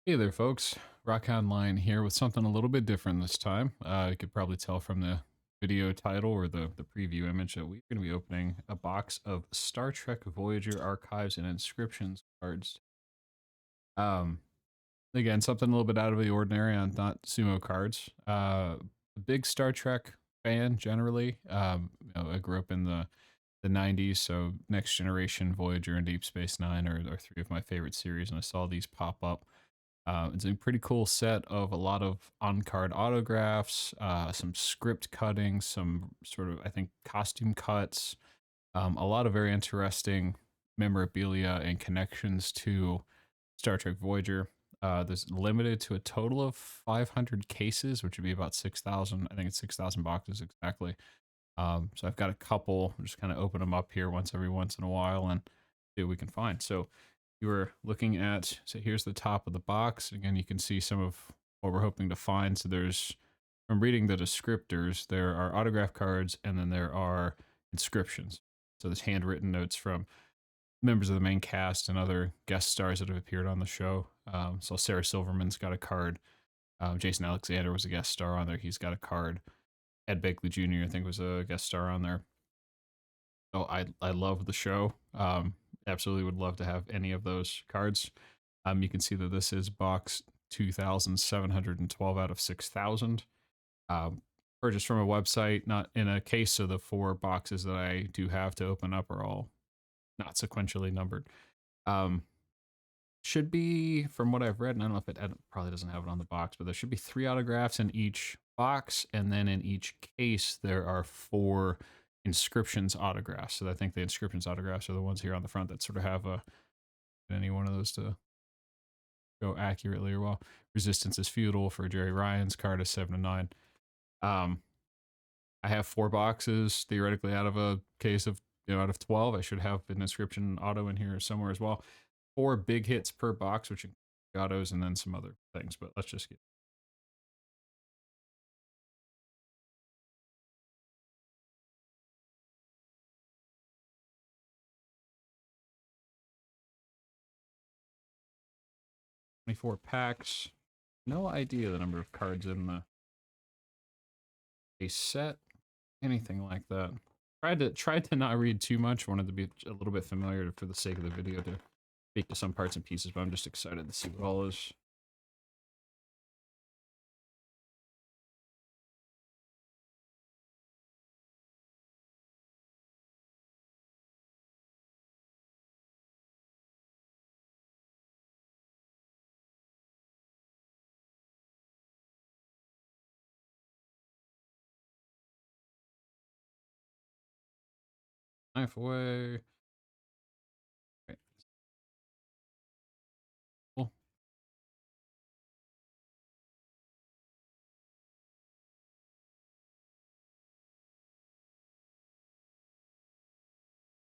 Hey there, folks. Rock Online here with something a little bit different this time. You could probably tell from the video title or the preview image that we're going to be opening a box of Star Trek Voyager Archives and Inscriptions cards. Um, Again, something a little bit out of the ordinary on not sumo cards. A big Star Trek fan generally. I grew up in the 90s, so Next Generation, Voyager, and Deep Space Nine are three of my favorite series, and I saw these pop up. It's a pretty cool set of a lot of on-card autographs, some script cutting, some sort of, I think, costume cuts, a lot of very interesting memorabilia and connections to Star Trek Voyager. There's limited to a total of 500 cases, which would be about 6,000. I think it's 6,000 boxes exactly. So I've got a couple. I'm just kind of open them up here once in a while and see what we can find. So you were looking at, so here's the top of the box. Again, you can see some of what we're hoping to find. So from reading the descriptors, there are autograph cards and then there are inscriptions. So there's handwritten notes from members of the main cast and other guest stars that have appeared on the show. So Sarah Silverman's got a card. Jason Alexander was a guest star on there. He's got a card. Ed Begley Jr. I think was a guest star on there. Oh, I love the show. Absolutely would love to have any of those cards. You can see that this is box 2,712 out of 6,000. Purchased from a website, not in a case. So the four boxes that I do have to open up are all not sequentially numbered. Um, should be, from what I've read, and I don't know if it probably doesn't have it on the box, but there should be 3 autographs in each box, and then in each case there are 4 inscriptions autographs. So I think the inscriptions autographs are the ones here on the front that sort of have any one of those to go accurately or well. Resistance is futile for Jerry Ryan's card is 7 to 9. Um, I have 4 boxes theoretically out of a case of out of 12. I should have an inscription auto in here somewhere as well. 4 big hits per box, which include autos and then some other things. But let's just get 24 packs. No idea the number of cards in a set, anything like that. Tried to not read too much. Wanted to be a little bit familiar for the sake of the video to speak to some parts and pieces, but I'm just excited to see what all is. Knife away. Okay, cool.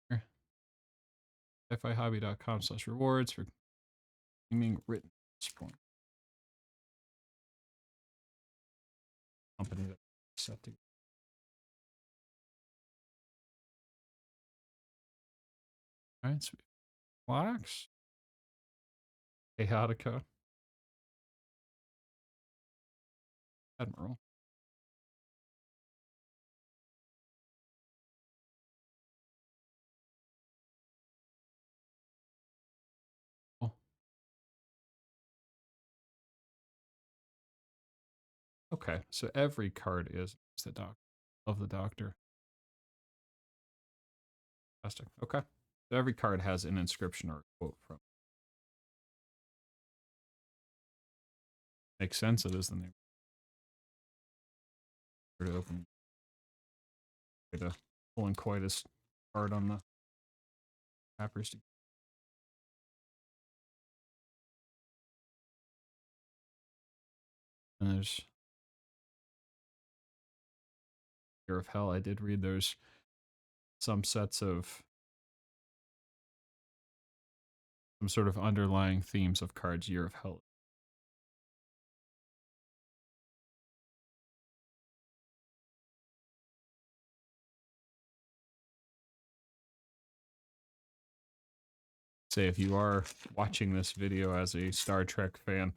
Here. FIHobby.com/rewards for gaming written point company that set to. All right, sweet. Wax. Chaotica. Admiral. Oh, okay, so every card is the doc of the doctor. Fantastic. Okay. So every card has an inscription or a quote from. Makes sense. It is the name. To open. To pulling quite as hard on the wrappers. And there's Year of Hell. I did read there's some sets of some sort of underlying themes of cards. Year of Hell. Say if you are watching this video as a Star Trek fan,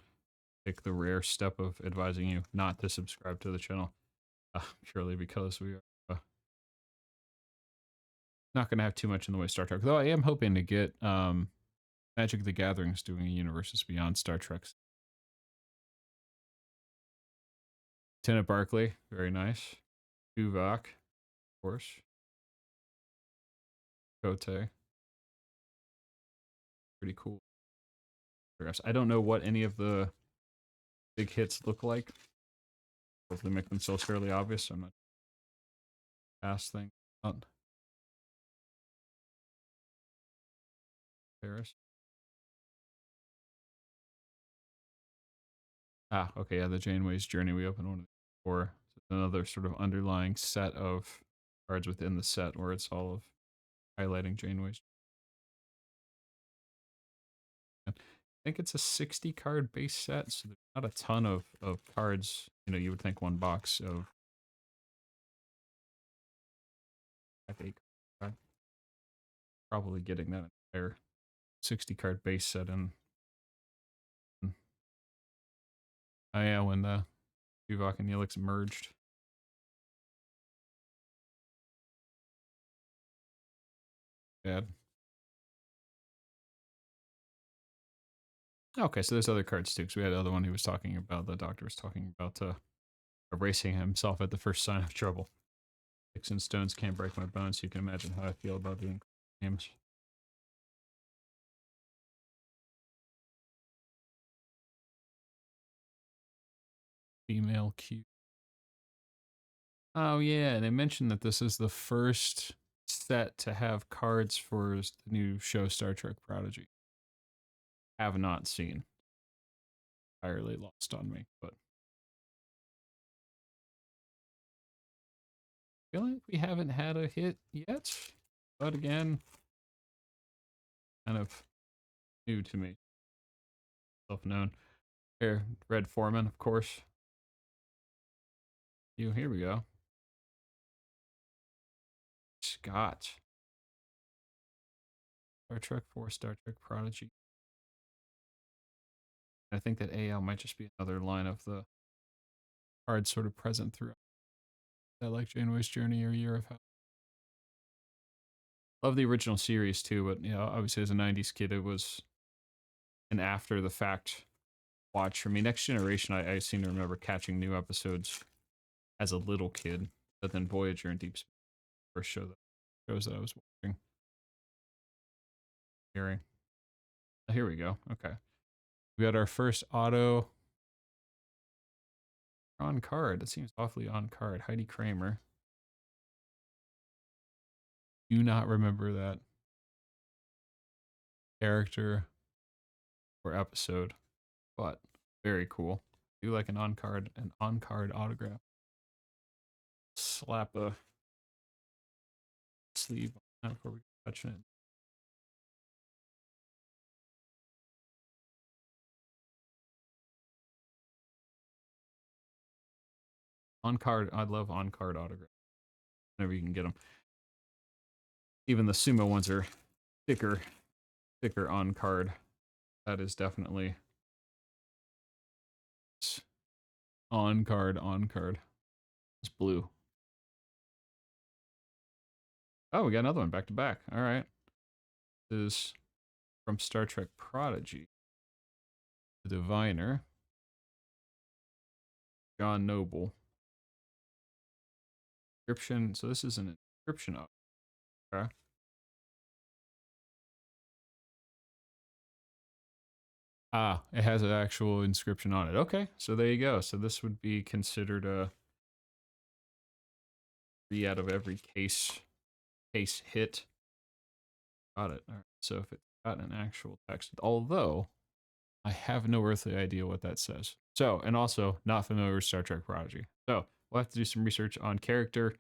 take the rare step of advising you not to subscribe to the channel, purely because we are not going to have too much in the way of Star Trek. Though I am hoping to get Magic the Gathering's doing a Universes Beyond Star Trek. Lieutenant Barclay, very nice. Tuvok, of course. Kote. Pretty cool. I don't know what any of the big hits look like. Hopefully make themselves fairly obvious. So I'm not past thing. Paris. Ah, okay, yeah, the Janeway's Journey. We opened one before. So another sort of underlying set of cards within the set where it's all of highlighting Janeway's. I think it's a 60 card base set, so there's not a ton of cards. You know, you would think one box of 8 cards. Probably getting that entire 60 card base set in. Oh yeah, when the Tuvok and Neelix merged. Bad. Okay, so there's other cards too. Because we had the other one he was talking about. The doctor was talking about erasing himself at the first sign of trouble. Sticks and stones can't break my bones. You can imagine how I feel about the games. Female Q. Oh yeah, and they mentioned that this is the first set to have cards for the new show Star Trek Prodigy. Have not seen. Entirely lost on me, but I feel like we haven't had a hit yet. But again, kind of new to me. Self-known. Here, Red Foreman, of course. Here we go. Scott. Star Trek 4, Star Trek Prodigy. I think that AL might just be another line of the cards sort of present throughout. I like Janeway's Journey or Year of Hell. Love the original series too, but you know, obviously as a 90s kid, it was an after the fact watch for me. Next Generation, I seem to remember catching new episodes as a little kid, but then Voyager and Deep Space first shows that I was watching. Hearing. Oh, here we go. Okay. We got our first auto on card. That seems awfully on card. Heidi Kramer. Do not remember that character or episode, but very cool. Do like an on-card autograph. Slap a sleeve on that before we touch it. On-card, I love on-card autographs. Whenever you can get them. Even the sumo ones are thicker on-card. That is definitely on-card. It's blue. Oh, we got another one back to back. All right. This is from Star Trek Prodigy. The Diviner. John Noble. Inscription. So this is an inscription of. Okay. Ah, it has an actual inscription on it. Okay, so there you go. So this would be considered a 3 out of every case hit. Got it. All right. So if it's got an actual text, although I have no earthly idea what that says. So, and also not familiar with Star Trek Prodigy. So we'll have to do some research on character,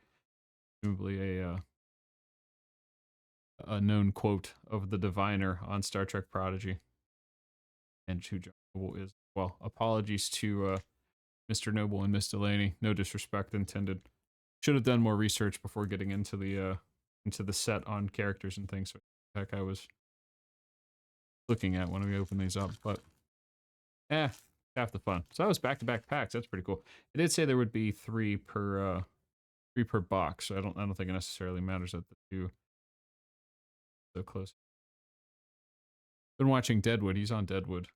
presumably a known quote of the Diviner on Star Trek Prodigy, and who John Noble is. Well, apologies to Mr. Noble and Miss Delaney. No disrespect intended. Should have done more research before getting into the set on characters and things. Heck, I was looking at when we opened these up, but half the fun. So that was back-to-back packs. That's pretty cool. It did say there would be three per box. So I don't think it necessarily matters that the two so close. Been watching Deadwood. He's on Deadwood.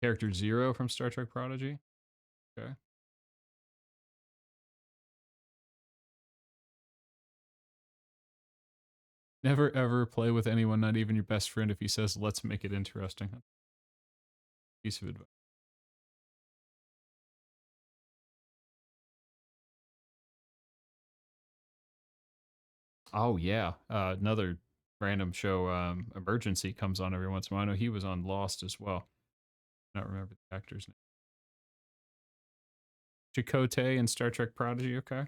Character Zero from Star Trek Prodigy. Okay. Never ever play with anyone, not even your best friend, if he says, let's make it interesting. Piece of advice. Oh, yeah. Another random show, Emergency, comes on every once in a while. I know he was on Lost as well. I don't remember the actor's name. Chakotay in Star Trek Prodigy. Okay.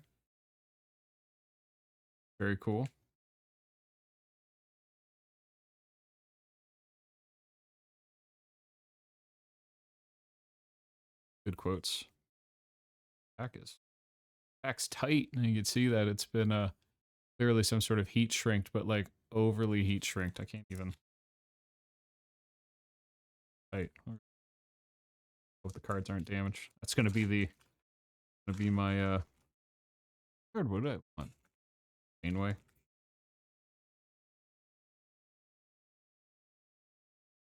Very cool. Good quotes. Pack's tight. And you can see that it's been clearly some sort of heat shrinked, but like overly heat shrinked. I can't even. Tight. Hope the cards aren't damaged. That's gonna be my card. What do I want? Mainway.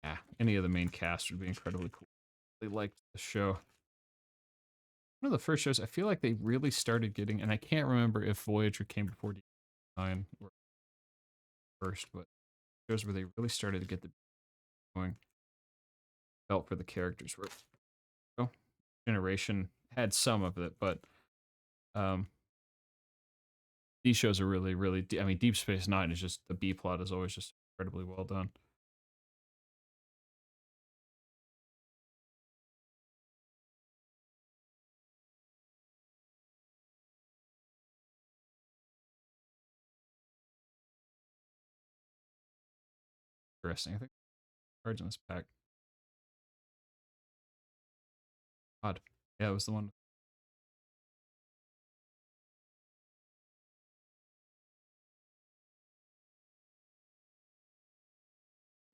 Yeah, any of the main cast would be incredibly cool. They liked the show. One of the first shows I feel like they really started getting, and I can't remember if Voyager came before D9 or first, but shows where they really started to get the going. Felt for the characters where Generation had some of it, but um, these shows are really. I mean, Deep Space Nine is just the B plot is always just incredibly well done. Interesting. I think cards in this pack. Odd. Yeah, it was the one.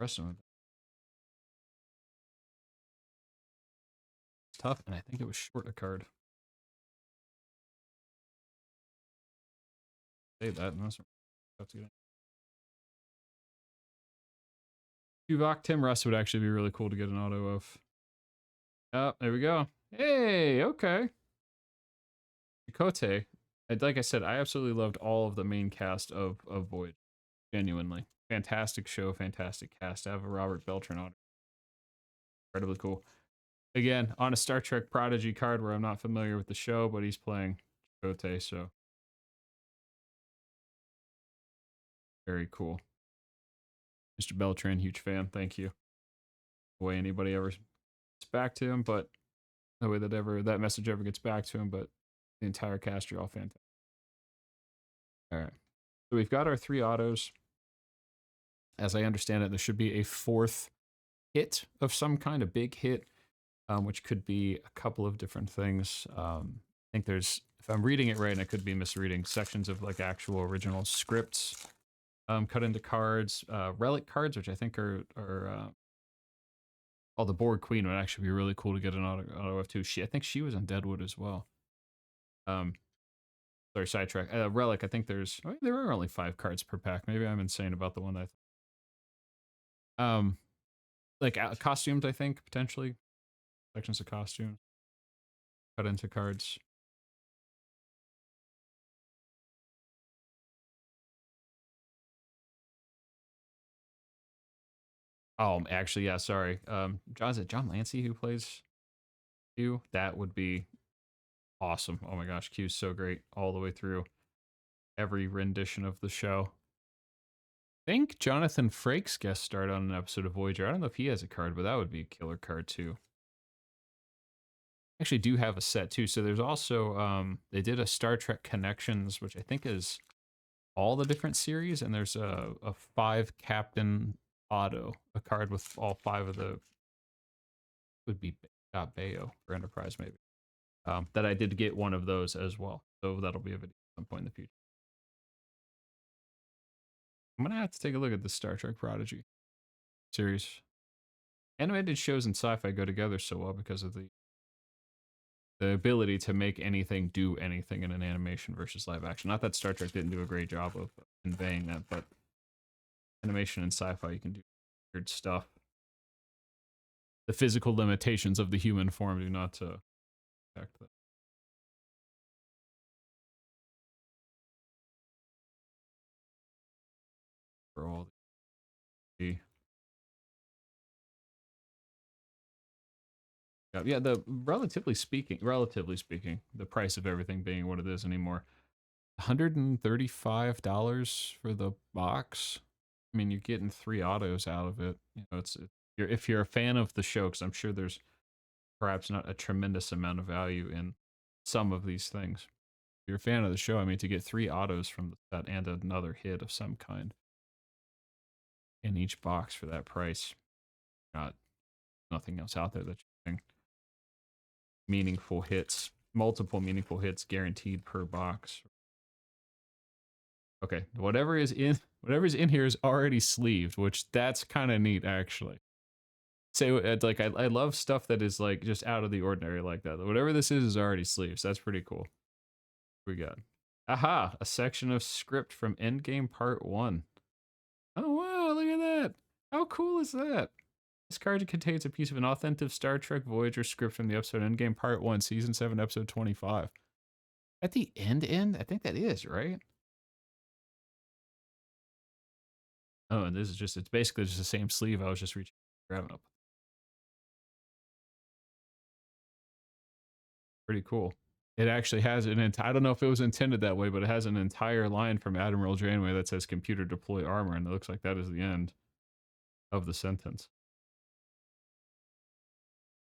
Rest of it. It's tough, and I think it was short a card. Say that, and that's tough to get in. Tuvok Tim Russ would actually be really cool to get an auto of. Oh, there we go. Hey, okay. Chakotay. Like I said, I absolutely loved all of the main cast of Void. Genuinely. Fantastic show, fantastic cast. I have a Robert Beltran on. Incredibly cool. Again, on a Star Trek Prodigy card where I'm not familiar with the show, but he's playing Chakotay, so very cool. Mr. Beltran, huge fan. Thank you. The way anybody ever gets back to him, but the way that message ever gets back to him, but the entire cast are all fantastic. All right. So we've got our three autos. As I understand it, there should be a fourth hit of some kind, a big hit, which could be a couple of different things. I think there's, if I'm reading it right, and I could be misreading, sections of like actual original scripts cut into cards, relic cards, which I think are oh, the Borg Queen would actually be really cool to get an auto of too. I think she was in Deadwood as well. Sorry, sidetrack. Relic. I think there are only 5 cards per pack. Maybe I'm insane about the one that. Like costumes. I think potentially sections of costumes cut into cards. Oh, actually, yeah. Sorry. Is it John Lancey who plays Q? That would be awesome. Oh my gosh, Q's so great all the way through every rendition of the show. I think Jonathan Frakes guest starred on an episode of Voyager. I don't know if he has a card, but that would be a killer card too. Actually do have a set too. So there's also they did a Star Trek Connections, which I think is all the different series, and there's a 5 captain auto, a card with all 5 of the would be Bayo for Enterprise maybe. That I did get one of those as well. So that'll be a video. some point in the future. I'm gonna have to take a look at the Star Trek Prodigy series. Animated shows and sci-fi go together so well because of the ability to make anything do anything in an animation versus live action. Not that Star Trek didn't do a great job of conveying that, but animation and sci-fi, you can do weird stuff. The physical limitations of the human form do not affect that. For all the yeah, the relatively speaking, the price of everything being what it is anymore. $135 for the box. I mean, you're getting 3 autos out of it. You know, if you're a fan of the show, because I'm sure there's perhaps not a tremendous amount of value in some of these things. If you're a fan of the show, I mean, to get 3 autos from the set and another hit of some kind in each box for that price, not nothing else out there that you think meaningful hits, multiple meaningful hits guaranteed per box. Okay, whatever's in here is already sleeved, which that's kind of neat actually. Say like I love stuff that is like just out of the ordinary like that. Whatever this is already sleeved. So that's pretty cool. We got aha, a section of script from Endgame Part 1. Oh wow, look at that. How cool is that? This card contains a piece of an authentic Star Trek Voyager script from the episode Endgame Part 1, Season 7, Episode 25. At the end? I think that is, right? Oh, and this is just, it's basically just the same sleeve. I was just reaching, grabbing up. Pretty cool. It actually has I don't know if it was intended that way, but it has an entire line from Admiral Janeway that says computer deploy armor, and it looks like that is the end of the sentence.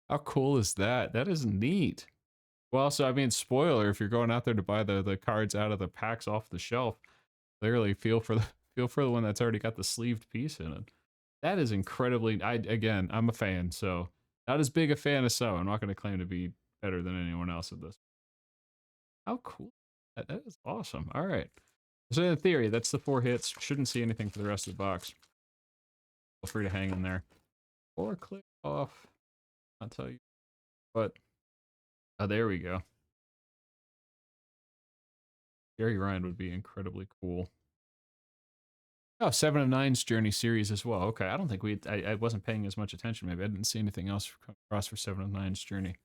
How cool is that? That is neat. Well, so I mean, spoiler, if you're going out there to buy the cards out of the packs off the shelf, clearly feel for the one that's already got the sleeved piece in it. That is incredibly, I'm a fan, so not as big a fan as some. I'm not going to claim to be better than anyone else at this. How cool. That is awesome. All right. So in theory, that's the 4 hits. Shouldn't see anything for the rest of the box. Feel free to hang in there. Or click off. I'll tell you. But, oh, there we go. Jerry Ryan would be incredibly cool. Oh, 7 of 9's Journey series as well. Okay, I don't think I wasn't paying as much attention. Maybe I didn't see anything else across for 7 of 9's Journey.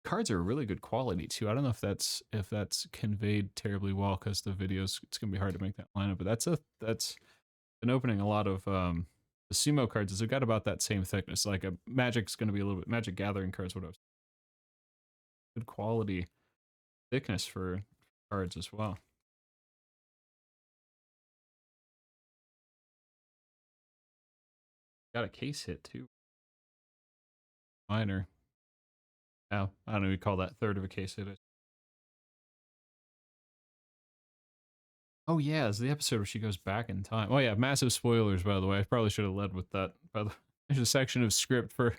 Cards are really good quality too. I don't know if that's conveyed terribly well because the videos, it's gonna be hard to make that lineup. But that's been opening a lot of the sumo cards. They've got about that same thickness. Like a Magic's gonna be a little bit Magic Gathering cards. What else? Good quality thickness for cards as well. Got a case hit too. Minor. Oh, I don't know. We call that third of a case hit. Oh yeah, it's the episode where she goes back in time. Oh yeah, massive spoilers by the way. I probably should have led with that. There's a section of script for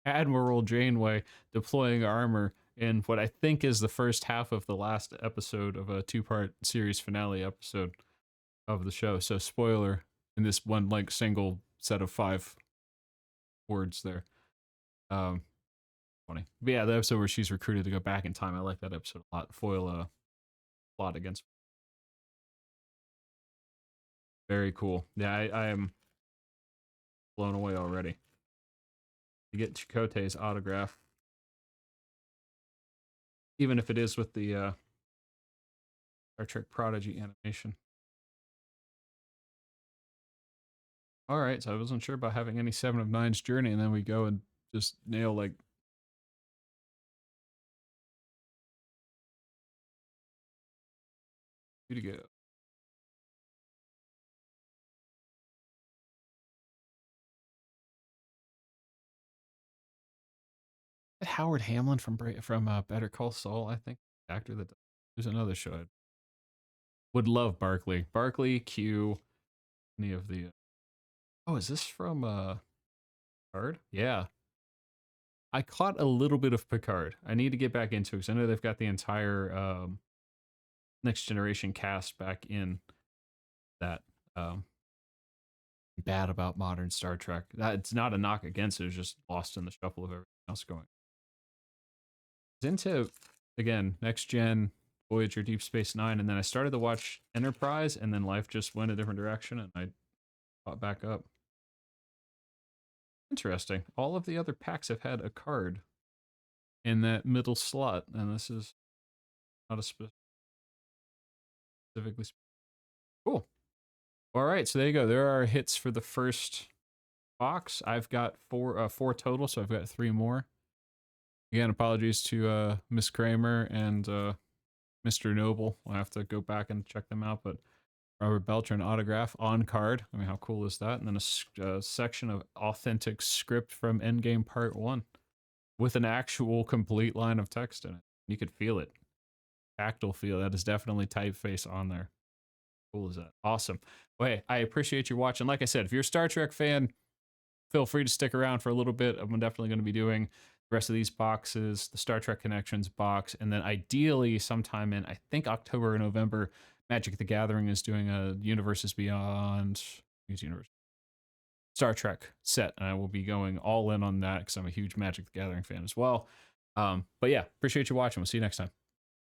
Admiral Janeway deploying armor in what I think is the first half of the last episode of a 2-part series finale episode of the show. So spoiler in this one like single set of 5 words there. Funny. But yeah, the episode where she's recruited to go back in time. I like that episode a lot. Foil plot against. Very cool. Yeah, I am blown away already. To get Chakotay's autograph. Even if it is with the Star Trek Prodigy animation. Alright, so I wasn't sure about having any 7 of 9's Journey, and then we go and just nail like two to go. Howard Hamlin from Better Call Saul, I think, actor that there's another show. I would love Barkley. Barkley, Q, any of the. Oh, is this from Picard? Yeah, I caught a little bit of Picard. I need to get back into it because I know they've got the entire Next Generation cast back in that. Bad about modern Star Trek. It's not a knock against it. It's just lost in the shuffle of everything else going. It's into, again, Next Gen, Voyager, Deep Space Nine, and then I started to watch Enterprise, and then life just went a different direction, and I caught back up. Interesting. All of the other packs have had a card in that middle slot, and this is not a specifically. Cool. All right, so there you go. There are hits for the first box. I've got four total, so I've got 3 more. Again, apologies to Miss Kramer and Mr. Noble. I'll have to go back and check them out, but Robert Beltran autograph on card. I mean, how cool is that? And then a section of authentic script from Endgame Part 1 with an actual complete line of text in it. You could feel it. Tactile feel. That is definitely typeface on there. Cool is that? Awesome. Well, hey, I appreciate you watching. Like I said, if you're a Star Trek fan, feel free to stick around for a little bit. I'm definitely going to be doing the rest of these boxes, the Star Trek Connections box, and then ideally sometime in, I think, October or November, Magic the Gathering is doing a Universes Beyond Star Trek set, and I will be going all in on that because I'm a huge Magic the Gathering fan as well. But yeah, appreciate you watching. We'll see you next time.